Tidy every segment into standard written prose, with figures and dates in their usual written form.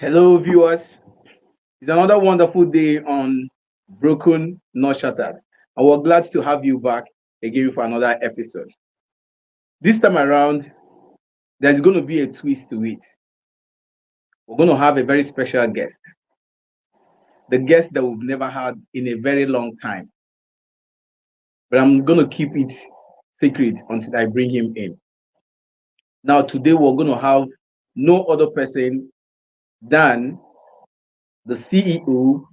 Hello, viewers. It's another wonderful day on Broken Not Shattered. And we're glad to have you back again for another episode. This time around, there's going to be a twist to it. We're going to have a very special guest, the guest that we've never had in a very long time. But I'm going to keep it secret until I bring him in. Now, today, we're going to have no other person than the CEO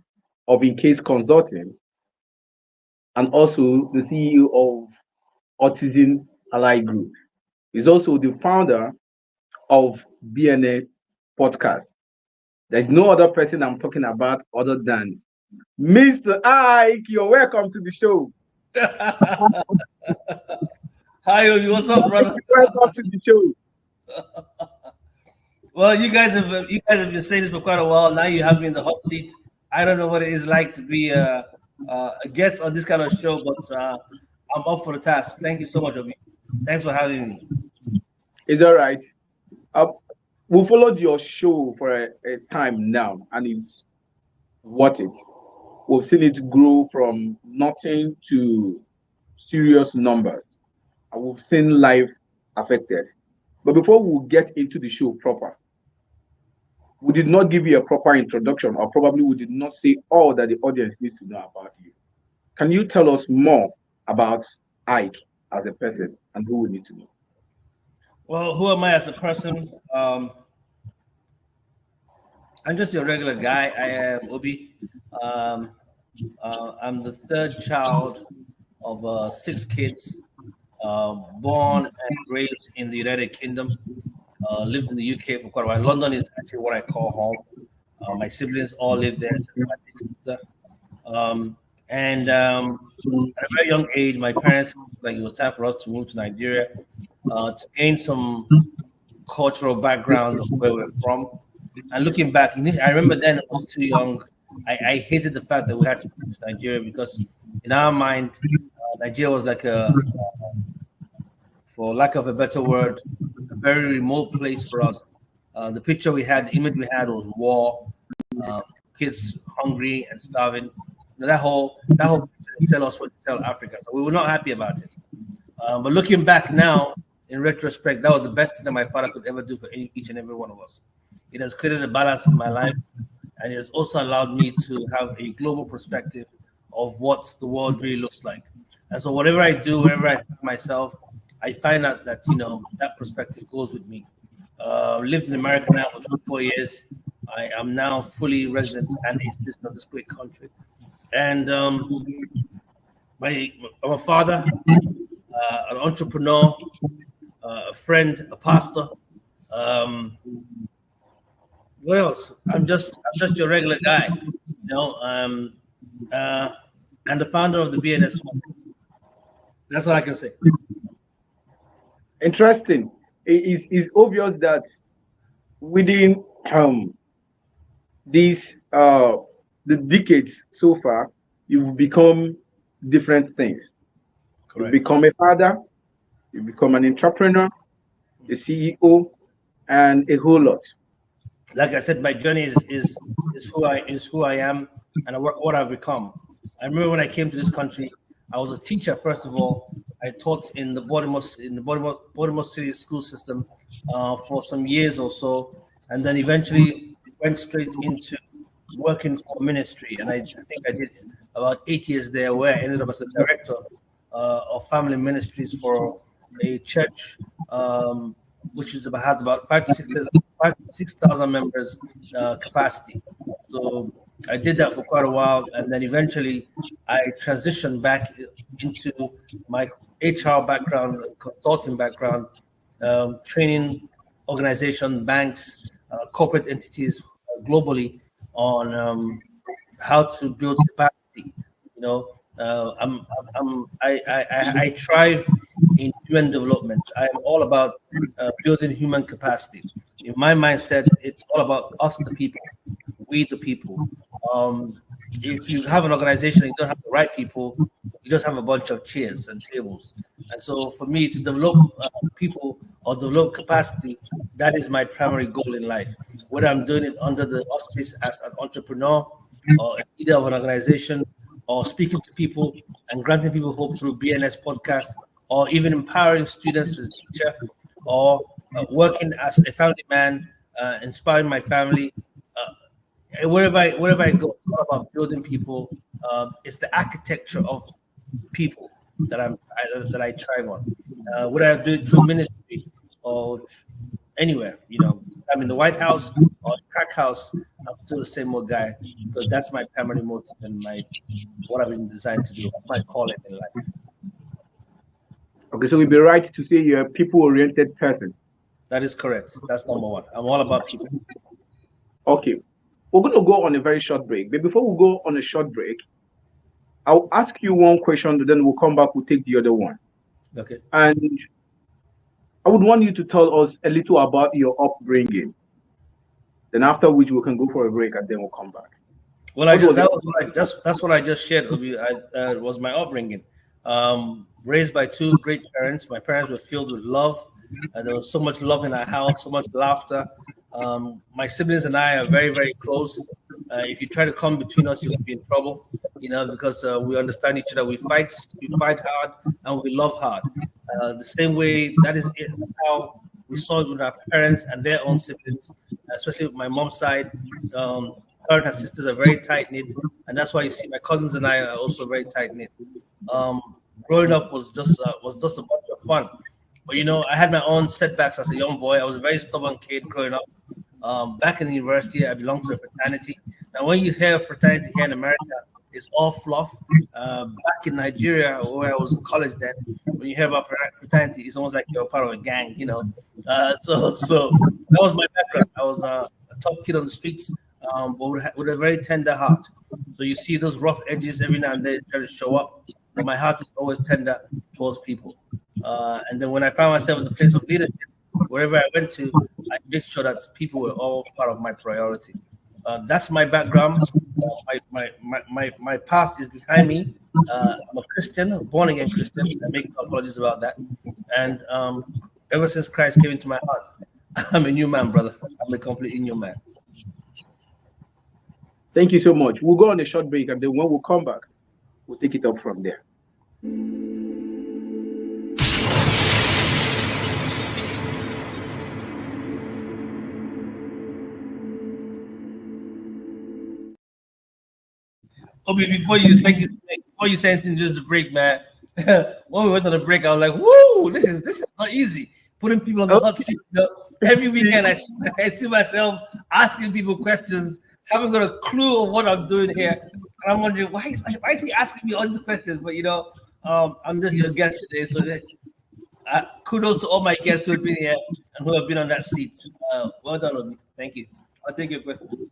of Incase Consulting and also the CEO of Autism Ally Group. He's also the founder of BNA Podcast. There's no other person I'm talking about other than Mr. Ike. You're welcome to the show. Hi, Obi. What's up, brother? Welcome to the show. Well, you guys have been saying this for quite a while. Now you have me in the hot seat. I don't know what it is like to be a guest on this kind of show, but I'm up for the task. Thank you so much, Obi. Thanks for having me. It's all right. Uh, we followed your show for a time now, and it's worth it. We've seen it grow from nothing to serious numbers, and we've seen life affected. But before we get into the show proper, we did not give you a proper introduction, or probably we did not say all that the audience needs to know about you. Can you tell us more about Ike as a person and who we need to know? Well, who am I as a person? I'm just your regular guy. I am Obi. Um, I'm the third child of six kids, born and raised in the United Kingdom. Lived in the UK for quite a while. London is actually what I call home. My siblings all live there, except for my big sister. At a very young age, my parents felt like it was time for us to move to Nigeria to gain some cultural background of where we're from. And looking back, I remember then I was too young. I hated the fact that we had to move to Nigeria because, in our mind, Nigeria was like for lack of a better word, a very remote place for us. The picture we had, the image we had was war, uh, kids hungry and starving. That whole picture tell us what to tell Africa. So we were not happy about it. But looking back now, in retrospect, that was the best thing that my father could ever do for each and every one of us. It has created a balance in my life, and it has also allowed me to have a global perspective of what the world really looks like. And so whatever I do, wherever I find myself, I find out that that perspective goes with me. Lived in America now for 24 years. I am now fully resident and a citizen of this great country. And I'm a father, an entrepreneur, a friend, a pastor. Um, what else? I'm just your regular guy, uh, and the founder of the BNS. That's all I can say. Interesting. It's obvious that within these the decades so far, you've become different things. You Correct. become a father, you become an entrepreneur, a CEO, and a whole lot. Like I said, my journey is who I am and what I've become. I remember when I came to this country, I was a teacher first of all. I taught in the Baltimore City school system for some years or so, and then eventually went straight into working for ministry. And I think I did about 8 years there, where I ended up as a director of family ministries for a church which has about 5 to 6,000 members capacity. So I did that for quite a while, and then eventually I transitioned back into my HR background, consulting background, training organization, banks, corporate entities globally on how to build capacity. You know, I thrive in human development. I am all about building human capacity. In my mindset, it's all about us, the people, we, the people. If you have an organization and you don't have the right people, you just have a bunch of chairs and tables. And so, for me to develop people or develop capacity, that is my primary goal in life. whether I'm doing it under the auspice as an entrepreneur or a leader of an organization, or speaking to people and granting people hope through BNS podcast, or even empowering students as a teacher, or working as a family man, inspiring my family. Wherever I go, it's all about building people. It's the architecture of people that I thrive on. Whether I do it through ministry or anywhere, I'm in the White House or crack house, I'm still the same old guy, because that's my primary motive and what I've been designed to do. That's my calling in life. Okay, so we'd be right to say you're a people-oriented person. That is correct. That's number one. I'm all about people. Okay, we're going to go on a very short break. But before we go on a short break, I'll ask you one question, then we'll come back, we'll take the other one. Okay. And I would want you to tell us a little about your upbringing. Then after which we can go for a break and then we'll come back. Well, that's what I just shared with you. Was my upbringing. Raised by two great parents. My parents were filled with love. There was so much love in our house, so much laughter. My siblings and I are very, very close. If you try to come between us, you'll be in trouble, because we understand each other. We fight hard, and we love hard. The same way, that is it. That's how we saw it with our parents and their own siblings, especially with my mom's side. Her and her sisters are very tight-knit, and that's why you see my cousins and I are also very tight-knit. Growing up was just a bunch of fun. But I had my own setbacks as a young boy. I was a very stubborn kid growing up. Back in the university, I belonged to a fraternity. Now, when you hear fraternity here in America, it's all fluff. Back in Nigeria, where I was in college then, when you hear about fraternity, it's almost like you're part of a gang, So that was my background. I was a tough kid on the streets, but with a very tender heart. So you see those rough edges every now and then try to show up, but my heart is always tender towards people. And then when I found myself in the place of leadership, wherever I went to, I made sure that people were all part of my priority. That's my background. My past is behind me. I'm a Christian, a born-again Christian. I make no apologies about that. And ever since Christ came into my heart, I'm a new man, brother. I'm a completely new man. Thank you so much. We'll go on a short break, and then when we come back, we'll take it up from there. Obi, before you say anything, just the break, man. When we went on the break, I was like, "Woo, this is not easy." Putting people on the hot seat. Every weekend, I see myself asking people questions, haven't got a clue of what I'm doing here, and I'm wondering why is he asking me all these questions? But I'm just your guest today, so kudos to all my guests who have been here and who have been on that seat. Well done, Obi. Thank you. I'll take your questions.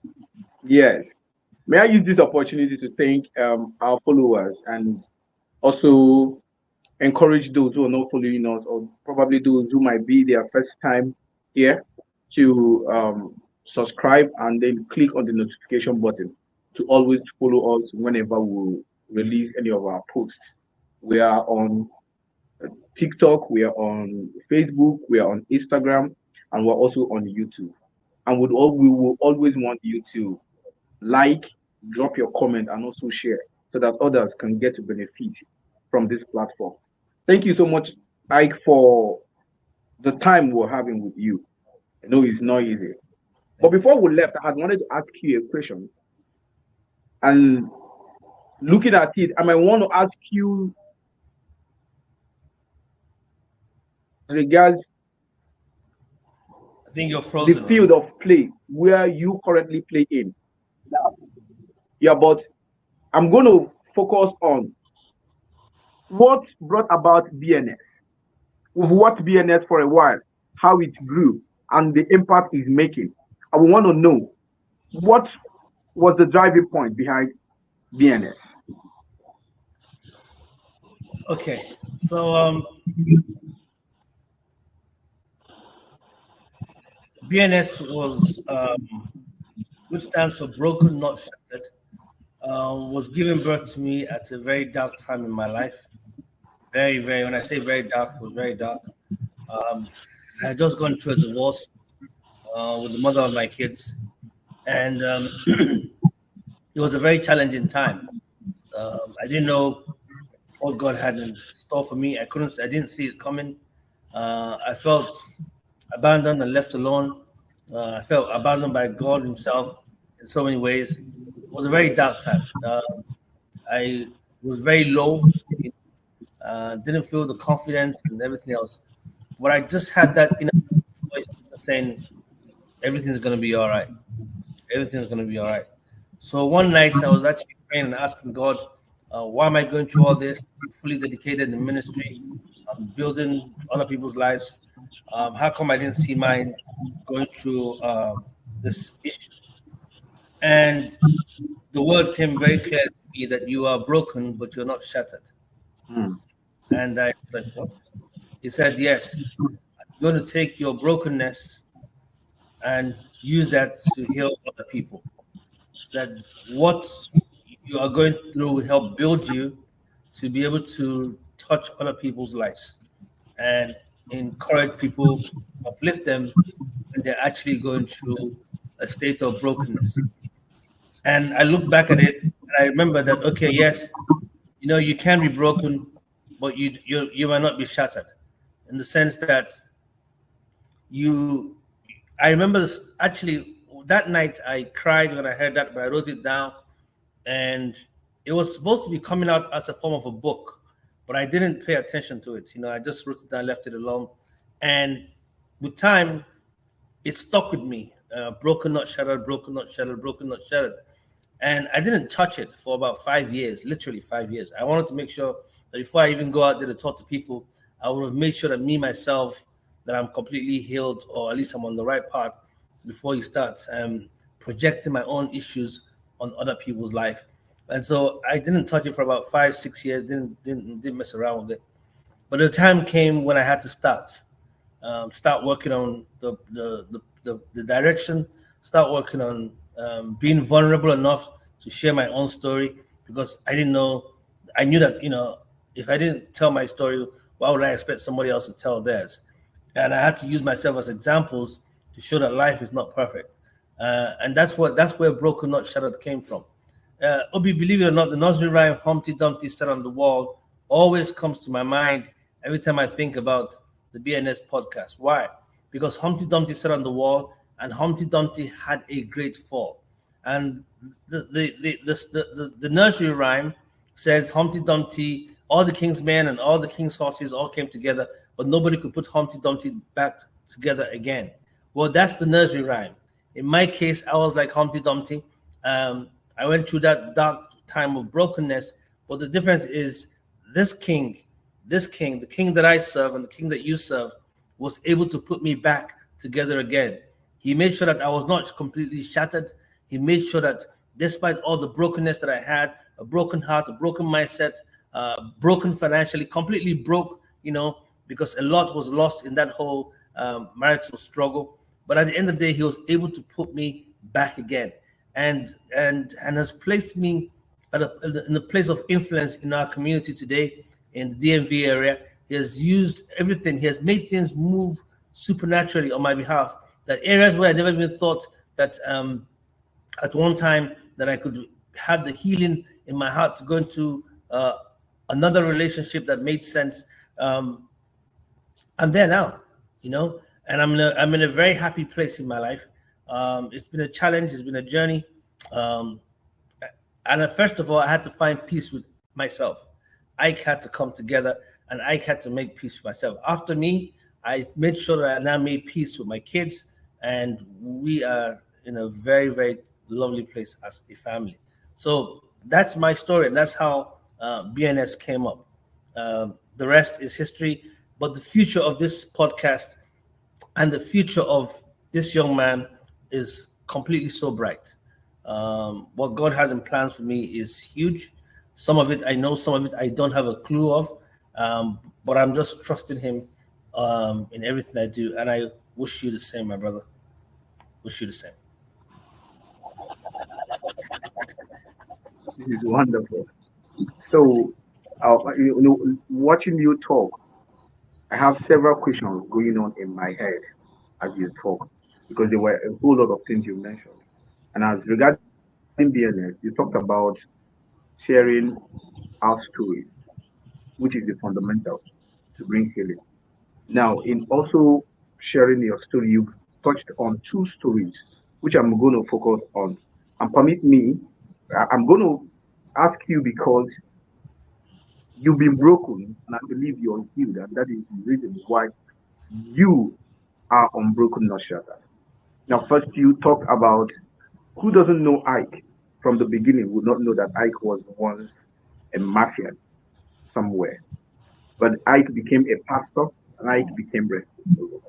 Yes. May I use this opportunity to thank our followers and also encourage those who are not following us, or probably those who might be their first time here, to subscribe and then click on the notification button to always follow us whenever we release any of our posts. We are on TikTok, we are on Facebook, we are on Instagram, and we're also on YouTube. And we will always want you to like, drop your comment, and also share so that others can get to benefit from this platform. Thank you so much, Ike, for the time we're having with you. I know it's not easy. But before we left, I had wanted to ask you a question. And looking at it, I might want to ask you regards I think you're frozen. The field of play where you currently play in. Yeah, but I'm going to focus on what brought about BNS. We've watched BNS for a while, how it grew, and the impact it's making. And we want to know what was the driving point behind BNS. Okay, so BNS was, which stands for Broken Not Shattered, was given birth to me at a very dark time in my life. Very, very, when I say very dark, it was very dark. I had just gone through a divorce. with the mother of my kids, and it was a very challenging time. I didn't know what God had in store for me. I didn't see it coming. I felt abandoned and left alone. I felt abandoned by God Himself in so many ways. It was a very dark time. I was very low, didn't feel the confidence and everything else. But I just had that inner voice saying, everything's going to be all right. Everything's going to be all right. So one night I was actually praying and asking God, why am I going through all this? I'm fully dedicated in ministry. I'm building other people's lives. How come I didn't see mine going through this issue? And the word came very clear to me that you are broken, but you're not shattered. Hmm. And I was like, what? He said, yes, I'm going to take your brokenness and use that to heal other people. That what you are going through will help build you to be able to touch other people's lives and encourage people, uplift them when they're actually going through a state of brokenness. And I look back at it and I remember that, okay, yes, you can be broken, but you might not be shattered, in the sense that you I remember actually that night I cried when I heard that, but I wrote it down, and it was supposed to be coming out as a form of a book, but I didn't pay attention to it. I just wrote it down, left it alone, and with time, it stuck with me. Broken, not shattered, broken, not shattered, broken, not shattered. And I didn't touch it for about 5 years, literally 5 years. I wanted to make sure that before I even go out there to talk to people, I would have made sure that me, myself, that I'm completely healed, or at least I'm on the right path before you start projecting my own issues on other people's life. And so I didn't touch it for about 5, 6 years, didn't mess around with it. But the time came when I had to start working on the direction, start working on being vulnerable enough to share my own story, because I knew that if I didn't tell my story, why would I expect somebody else to tell theirs? And I had to use myself as examples to show that life is not perfect, and that's where Broken Not Shattered came from. Obi, believe it or not, the nursery rhyme Humpty Dumpty sat on the wall always comes to my mind every time I think about the BNS podcast. Why? Because Humpty Dumpty sat on the wall, and Humpty Dumpty had a great fall. And the nursery rhyme says Humpty Dumpty, all the king's men and all the king's horses all came together, but nobody could put Humpty Dumpty back together again. Well, that's the nursery rhyme. In my case, I was like Humpty Dumpty. I went through that dark time of brokenness, but the difference is this king, the king that I serve and the king that you serve, was able to put me back together again. He made sure that I was not completely shattered. He made sure that despite all the brokenness that I had, a broken heart, a broken mindset, broken financially, completely broke, because a lot was lost in that whole marital struggle. But at the end of the day, he was able to put me back again, and has placed me in a place of influence in our community today in the DMV area. He has used everything. He has made things move supernaturally on my behalf. That areas where I never even thought that at one time that I could have the healing in my heart to go into another relationship that made sense. I'm there now, and I'm in a very happy place in my life. It's been a challenge. It's been a journey. And first of all, I had to find peace with myself. I had to come together and I had to make peace with myself. After me, I made sure that I now made peace with my kids, and we are in a very, very lovely place as a family. So that's my story, and that's how BNS came up. The rest is history, but the future of this podcast and the future of this young man is completely so bright. What God has in plans for me is huge. Some of it I know, some of it I don't have a clue of, but I'm just trusting Him in everything I do. And I wish you the same, my brother. Wish you the same. This is wonderful. So, watching you talk, I have several questions going on in my head as you talk. because there were a whole lot of things you mentioned. And as regarding BNS, you talked about sharing our stories, which is the fundamental to bring healing. Now, in also sharing your story, you've touched on two stories, which I'm going to focus on. And permit me, I'm going to ask you because you've been broken, and I believe you're healed, and that is the reason why you are unbroken, not shattered. Now, first, you talk about who doesn't know Ike from the beginning would not know that Ike was once a mafia somewhere. But Ike became a pastor and Ike became responsible.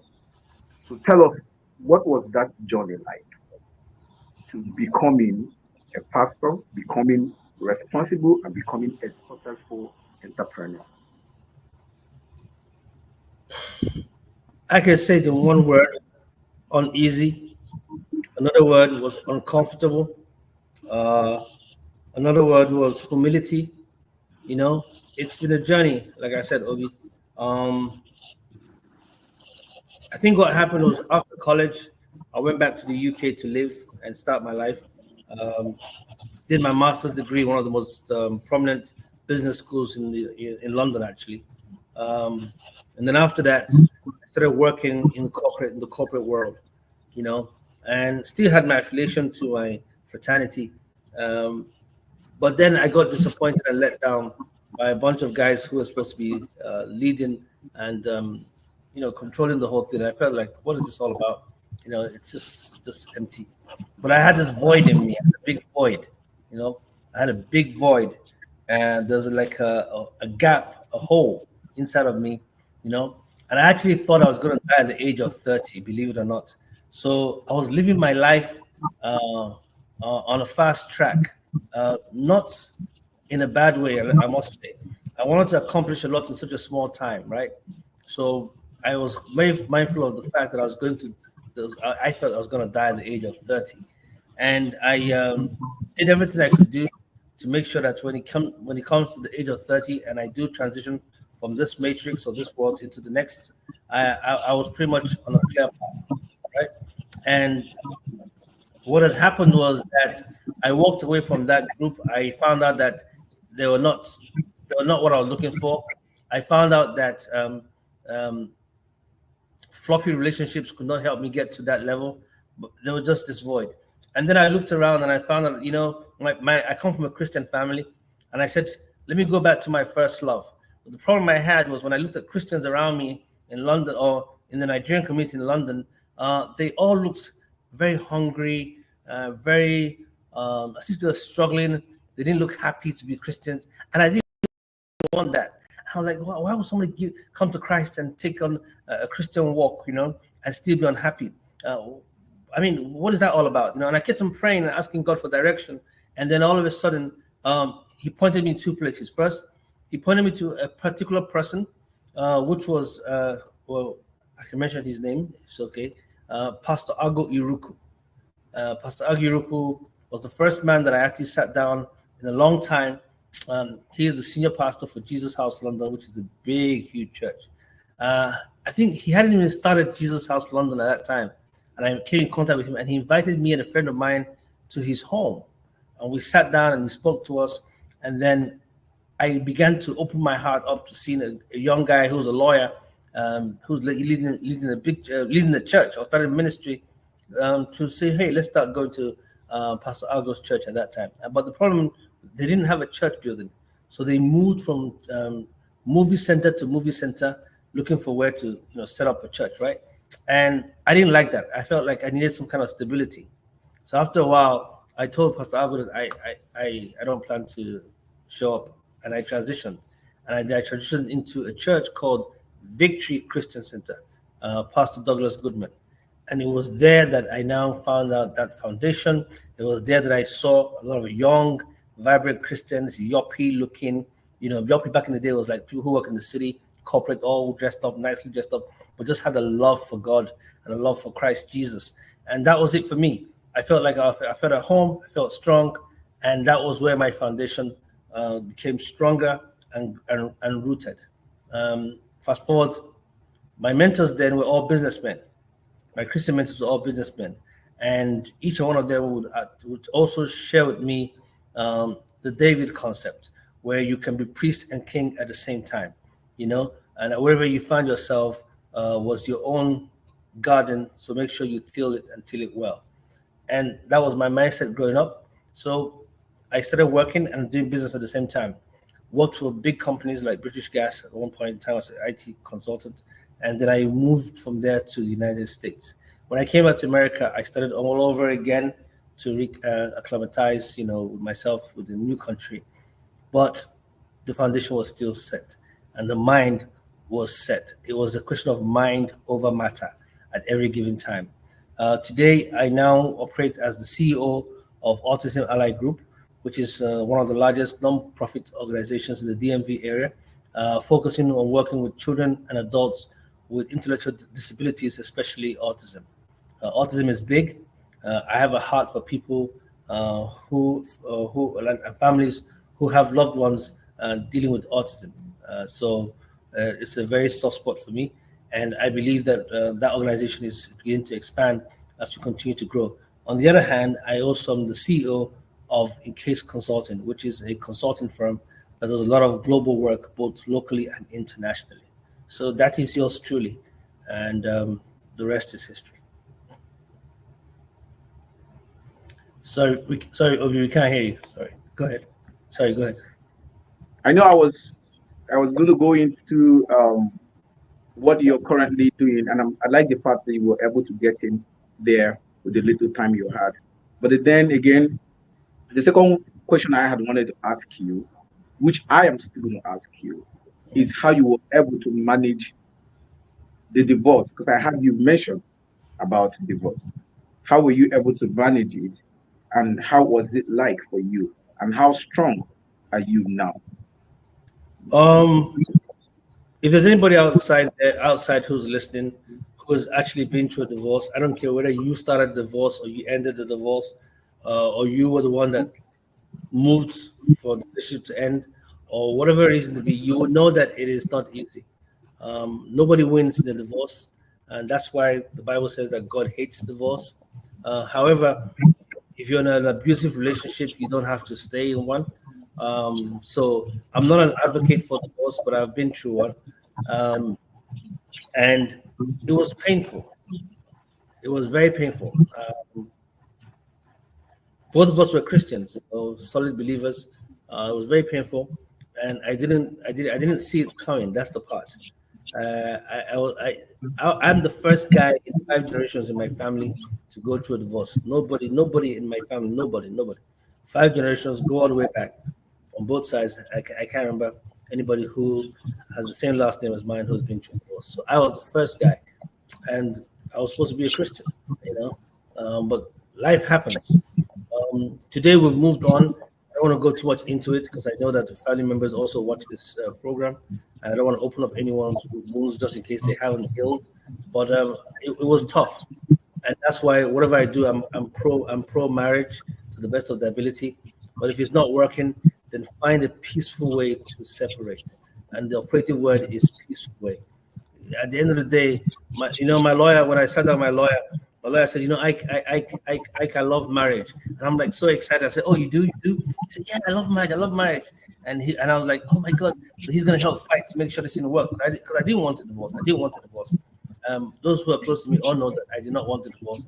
So tell us, what was that journey like to becoming a pastor, becoming responsible, and becoming a successful entrepreneur? I can say it in one word: uneasy. Another word was uncomfortable. Uh, Another word was humility. You know, it's been a journey, like I said, Obi. Um, I think what happened was after college, I went back to the UK to live and start my life. Um, did my master's degree, one of the most prominent business schools in London, actually. Um, and then after that, I started working in the corporate world, you know, and still had my affiliation to my fraternity. Um, but then I got disappointed and let down by a bunch of guys who were supposed to be leading and controlling the whole thing. I felt like, what is this all about? You know, it's just empty. But I had this void in me, I had a big void. You know, I had a big void, and there's like a gap, a hole inside of me. You know, and I actually thought I was going to die at the age of 30, believe it or not. So I was living my life on a fast track, not in a bad way, I must say. I wanted to accomplish a lot in such a small time, right? So I was very mindful of the fact that I was going to, I felt I was going to die at the age of 30. And I did everything I could do to make sure that when it comes to the age of 30 and I do transition from this matrix or this world into the next, I was pretty much on a clear path, right? And what had happened was that I walked away from that group. I found out that they were not they were not what I was looking for. I found out that um, fluffy relationships could not help me get to that level. But there was just this void. And then I looked around and I found out, I come from a Christian family, and I said, let me go back to my first love. But the problem I had was when I looked at Christians around me in London or in the Nigerian community in London, they all looked very hungry, very, as if they were struggling. They didn't look happy to be Christians. And I didn't want that. I was like, why would somebody come to Christ and take on a Christian walk, and still be unhappy? I mean, what is that all about? And I kept on praying and asking God for direction. And then all of a sudden, he pointed me in two places. First, he pointed me to a particular person, which was, I can mention his name. It's okay. Pastor Ago Iruku. Pastor Ago Iruku was the first man that I actually sat down in a long time. He is the senior pastor for Jesus House London, which is a big, huge church. I think he hadn't even started Jesus House London at that time. And I came in contact with him, and he invited me and a friend of mine to his home. And we sat down and he spoke to us. And then I began to open my heart up to seeing a young guy who was a lawyer, who's leading the church or started ministry, to say, hey, let's start going to Pastor Argo's church at that time. But the problem, they didn't have a church building. So they moved from movie center to movie center, looking for where to set up a church, right? And I didn't like that. I felt like I needed some kind of stability. So after a while, I told Pastor Argo that I don't plan to show up, and I transitioned. And I transitioned into a church called Victory Christian Center, Pastor Douglas Goodman. And it was there that I now found out that foundation. It was there that I saw a lot of young, vibrant Christians, yuppie looking. Yuppie back in the day was like people who work in the city, corporate, all dressed up, nicely dressed up, but just had a love for God and a love for Christ Jesus. And that was it for me. I felt like I felt at home, I felt strong, and that was where my foundation became stronger and rooted. Fast forward, my mentors then were all businessmen. My Christian mentors were all businessmen, and each one of them would also share with me the David concept, where you can be priest and king at the same time, and wherever you find yourself was your own garden. So make sure you till it and till it well. And that was my mindset growing up. So I started working and doing business at the same time. Worked for big companies like British Gas at one point in time as an IT consultant, and then I moved from there to the United States. When I came out to America, I started all over again to acclimatize, with myself with the new country. But the foundation was still set, and the mind was set. It was a question of mind over matter at every given time. Today, I now operate as the CEO of Autism Ally Group, which is one of the largest non-profit organizations in the DMV area, focusing on working with children and adults with intellectual disabilities, especially autism. Autism is big. I have a heart for people who and families who have loved ones dealing with autism. So it's a very soft spot for me, and I believe that that organization is beginning to expand as we continue to grow. On the other hand, I also am the CEO of Encase Consulting, which is a consulting firm that does a lot of global work, both locally and internationally. So that is yours truly, and the rest is history. Sorry, Obi, we can't hear you. Sorry, go ahead. Sorry, go ahead. I know I was going to go into what you're currently doing, and I like the fact that you were able to get in there with the little time you had. But then again, the second question I had wanted to ask you, which I am still going to ask you, is how you were able to manage the divorce, because I had you mention about divorce. How were you able to manage it, and how was it like for you, and how strong are you now? Um, if there's anybody outside who's listening, who has actually been through a divorce, I don't care whether you started the divorce or you ended the divorce, or you were the one that moved for the relationship to end, or whatever reason to be, you will know that it is not easy. Nobody wins in a divorce, and that's why the Bible says that God hates divorce. However, if you're in an abusive relationship, you don't have to stay in one. So I'm not an advocate for divorce, but I've been through one, and it was painful. It was very painful. Both of us were Christians, solid believers. It was very painful, and I didn't see it coming. That's the part. I'm the first guy in 5 generations in my family to go through a divorce. Nobody in my family, nobody. 5 generations go all the way back on both sides. I can't remember anybody who has the same last name as mine who's been through a divorce. So I was the first guy, and I was supposed to be a Christian, but life happens. Today we've moved on. I don't want to go too much into it because I know that the family members also watch this program, and I don't want to open up anyone's wounds just in case they haven't healed. But it was tough, and that's why whatever I do, I'm pro marriage to the best of the ability. But if it's not working, then find a peaceful way to separate. And the operative word is peaceful way. At the end of the day, my lawyer, when I sat down, my lawyer said, I love marriage. And I'm like so excited. I said, oh, you do? He said, yeah, I love marriage. And I was like, oh my God, so he's going to help fight to make sure this didn't work. Because I didn't want a divorce. Those who are close to me all know that I did not want a divorce.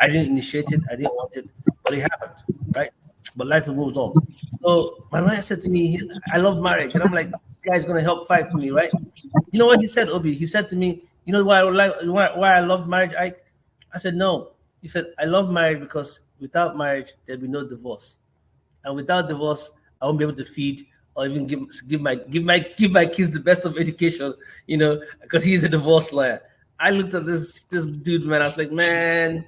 I didn't initiate it. I didn't want it, but it happened, right? But life moves on. So my lawyer said to me, I love marriage. And I'm like, this guy's going to help fight for me, right? You know what he said, Obi? He said to me, you know why I love marriage? I said, no. He said, I love marriage because without marriage, there'd be no divorce. And without divorce, I won't be able to feed or even give my kids the best of education, because he's a divorce lawyer. I looked at this dude, man. I was like, man,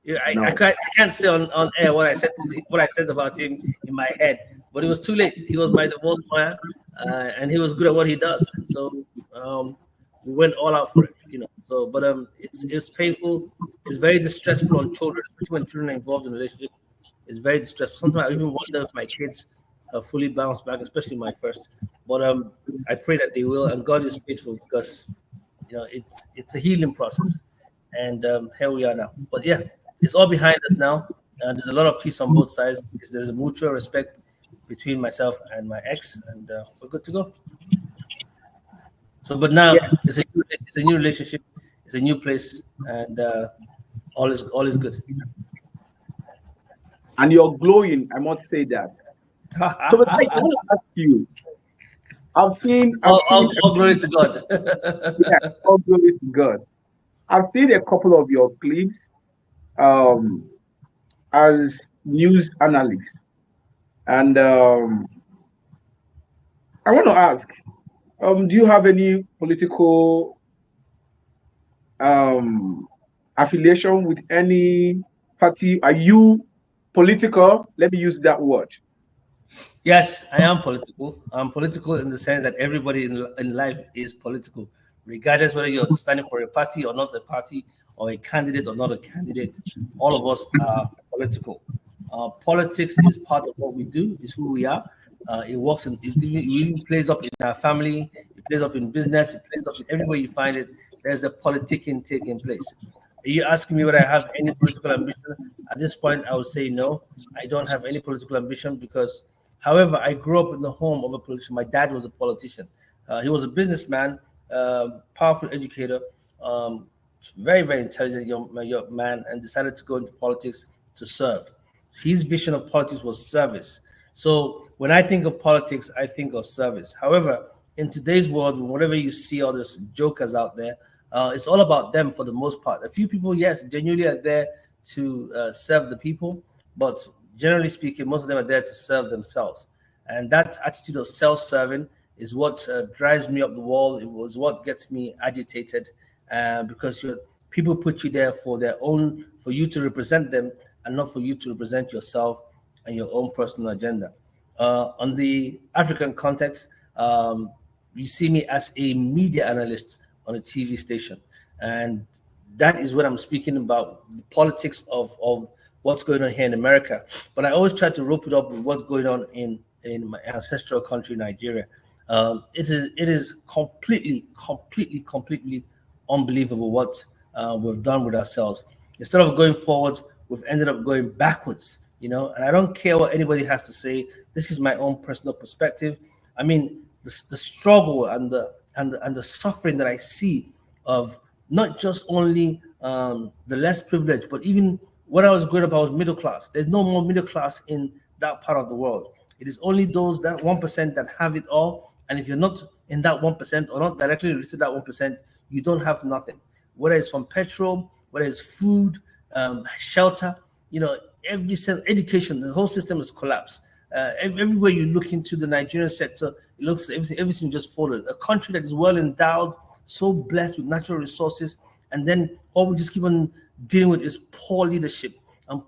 Yeah, I can't say on air what I said about him in my head, but it was too late. He was my divorce lawyer, and he was good at what he does. So we went all out for it, So, but it's painful. It's very distressful on children, especially when children are involved in a relationship. It's very distressful. Sometimes I even wonder if my kids have fully bounced back, especially my first. But I pray that they will, and God is faithful because it's a healing process. and here we are now. But yeah, it's all behind us now. There's a lot of peace on both sides. There's a mutual respect between myself and my ex, and we're good to go. So, but now Yeah, it's a new relationship, it's a new place, and all is good. and you're glowing. I must say that. So, but I want to ask you. I've seen, All glory to God. yeah, all glory to God. I've seen a couple of your clips um, as news analyst, and I want to ask, do you have any political um, affiliation with any party? Are you political? Let me use that word. Yes, I am political. I'm political in the sense that everybody in life is political, regardless whether you're standing for a party or not a party, or a candidate or not a candidate. All of us are political. Politics is part of what we do, is who we are. It works in, it even plays up in our family, it plays up in business, it plays up in everywhere you find it. There's the politicking taking place. Are you asking me whether I have any political ambition? At this point, I would say no. I don't have any political ambition because, however, I grew up in the home of a politician. My dad was a politician. He was a businessman, powerful educator, um, very, very intelligent young man, and decided to go into politics to serve. His vision of politics was service. So when I think of politics, I think of service. However, in today's world, whatever you see all these jokers out there, it's all about them for the most part. A few people, yes, genuinely are there to serve the people, but generally speaking, most of them are there to serve themselves. And that attitude of self-serving is what drives me up the wall. It was what gets me agitated because people put you there for their own, for you to represent them, and not for you to represent yourself and your own personal agenda. On the African context, you see me as a media analyst on a TV station, and that is what I'm speaking about, the politics of what's going on here in America. But I always try to rope it up with what's going on in my ancestral country, Nigeria. It is completely unbelievable what we've done with ourselves. Instead of going forward, we've ended up going backwards. And I don't care what anybody has to say. This is my own personal perspective. I mean, the struggle and the suffering that I see of not just only the less privileged, but even when I was growing up, I was middle class. There's no more middle class in that part of the world. It is only those, that 1%, that have it all. And if you're not in that 1% or not directly related to that 1%, you don't have nothing. Whether it's from petrol, whether it's food, shelter, every sense, education, the whole system is collapsed. Everywhere you look into the Nigerian sector, it looks everything just folded. A country that is well endowed, so blessed with natural resources, and then all we just keep on dealing with is poor leadership. And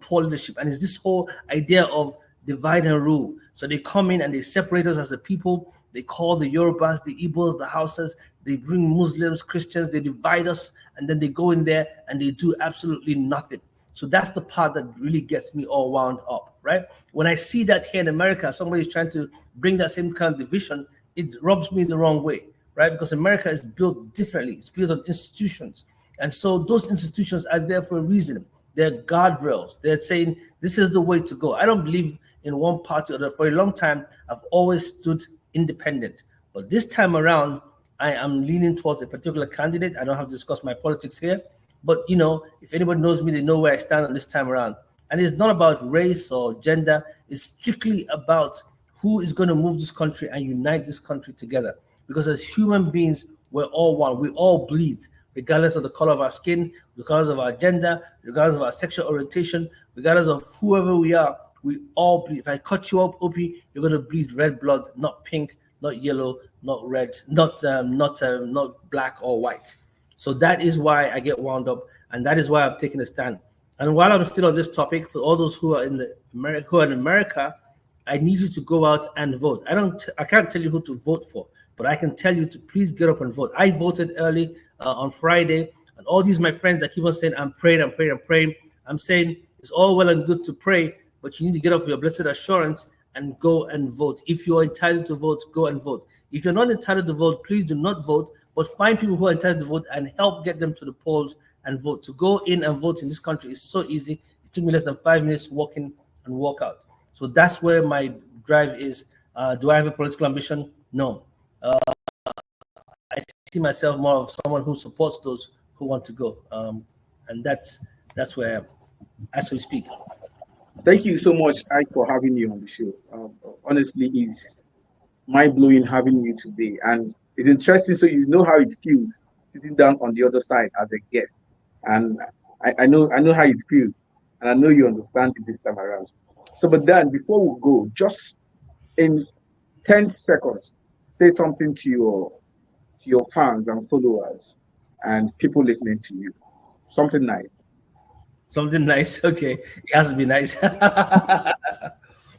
it's this whole idea of divide and rule. So they come in and they separate us as a people. They call the Yorubas, the Igbos, the Hausas. They bring Muslims, Christians. They divide us, and then they go in there and they do absolutely nothing. So that's the part that really gets me all wound up, right? When I see that here in America, somebody is trying to bring that same kind of division, it rubs me the wrong way, right? Because America is built differently. It's built on institutions. And so those institutions are there for a reason. They're guardrails. They're saying this is the way to go. I don't believe in one party or the other. For a long time, I've always stood independent. But this time around, I am leaning towards a particular candidate. I don't have to discuss my politics here. But, if anybody knows me, they know where I stand on this time around. And it's not about race or gender. It's strictly about who is going to move this country and unite this country together. Because as human beings, we're all one. We all bleed, regardless of the color of our skin, regardless of our gender, regardless of our sexual orientation, regardless of whoever we are. We all bleed. If I cut you up, Opie, you're going to bleed red blood, not pink, not yellow, not red, not black or white. So that is why I get wound up, and that is why I've taken a stand. And while I'm still on this topic, for all those who are in America, I need you to go out and vote. I can't tell you who to vote for, but I can tell you to please get up and vote. I voted early on Friday, and all these my friends that keep on saying I'm praying. I'm saying it's all well and good to pray, but you need to get off your blessed assurance and go and vote. If you're entitled to vote, go and vote. If you're not entitled to vote, please do not vote. but find people who are entitled to vote and help get them to the polls and vote. To go in and vote in this country is so easy. It took me less than 5 minutes walk in and walk out. So that's where my drive is. Do I have a political ambition? No. I see myself more of someone who supports those who want to go. And that's where I am, as we speak. Thank you so much, Ike, for having me on the show. Honestly, it's mind-blowing having you today. And it's interesting, so you know how it feels sitting down on the other side as a guest. And I know how it feels. And I know you understand it this time around. So, but then before we go, just in 10 seconds, say something to your fans and followers and people listening to you. Something nice. Something nice. Okay. It has to be nice.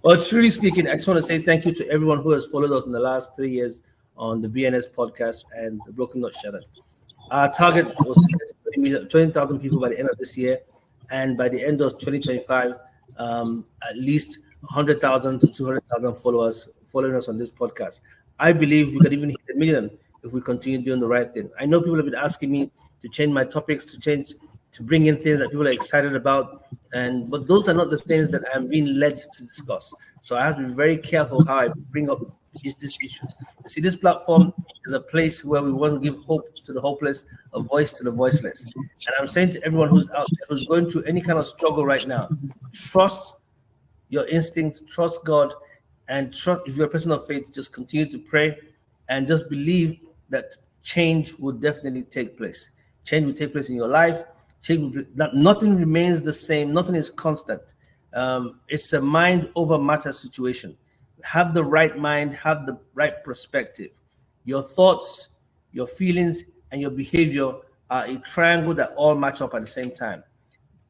Well, truly speaking, I just want to say thank you to everyone who has followed us in the last 3 years on the BNS podcast and the Broken Not Shattered. Our target was 20,000 people by the end of this year. And by the end of 2025, at least 100,000 to 200,000 followers following us on this podcast. I believe we could even hit 1 million if we continue doing the right thing. I know people have been asking me to change my topics, to bring in things that people are excited about, but those are not the things that I'm being led to discuss. So I have to be very careful how I bring up these issues. You see, this platform is a place where we want to give hope to the hopeless, a voice to the voiceless. And I'm saying to everyone who's out there, who's going through any kind of struggle right now, trust your instincts, trust God, and trust. If you're a person of faith, just continue to pray and just believe that change will definitely take place. Change will take place in your life. Nothing remains the same. Nothing is constant. It's a mind over matter situation. Have the right mind, have the right perspective. Your thoughts, your feelings, and your behavior are a triangle that all match up at the same time.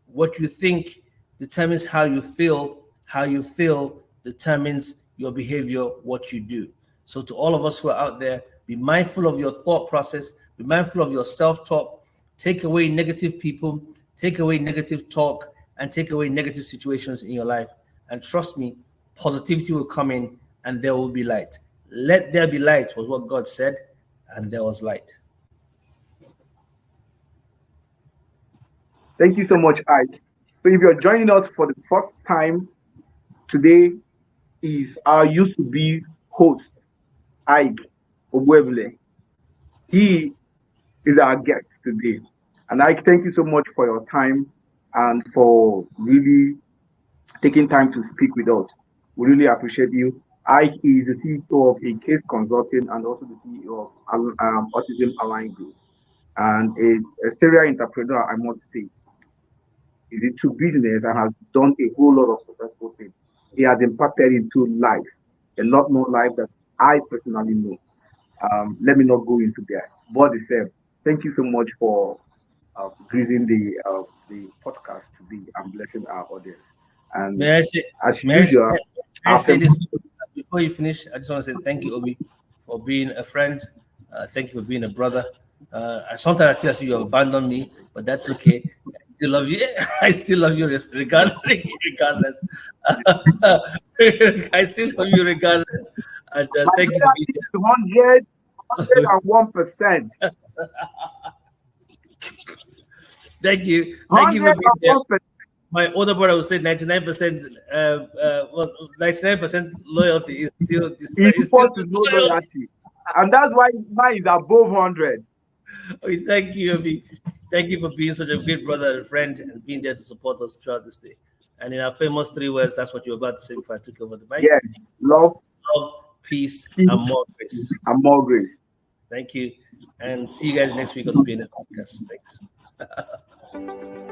What you think determines how you feel. How you feel determines your behavior, what you do. So to all of us who are out there, be mindful of your thought process, be mindful of your self-talk, take away negative people, take away negative talk, and take away negative situations in your life. And trust me, positivity will come in and there will be light. Let there be light was what God said, and there was light. Thank you so much, Ike. So if you're joining us for the first time, today is our used to be host, Ike Ogbuebule. He is our guest today. And Ike, thank you so much for your time and for really taking time to speak with us. We really appreciate you. Ike is the CEO of A Case Consulting and also the CEO of Autism Align Group, and a serial entrepreneur, I must say. He's into business and has done a whole lot of successful things. He has impacted into lives, a lot more lives that I personally know. Let me not go into that. But the same. Thank you so much for gracing the podcast today and blessing our audience. And as usual, I say this before you finish? I just want to say thank you, Obi, for being a friend. Thank you for being a brother. Sometimes I feel as if you have abandoned me, but that's okay. I still love you. I still love you regardless. I still love you regardless. And thank you for being here. 101%. Thank you. Thank you for being there. My older brother would say 99%. 99% loyalty is still loyalty, and that's why mine is above 100. Okay, thank you, Obi. Thank you for being such a great brother and friend and being there to support us throughout this day. And in our famous 3 words, that's what you were about to say before I took over the mic. Yeah, love, peace, and more grace. And more grace. Thank you. And see you guys next week on the BNS podcast. Thanks.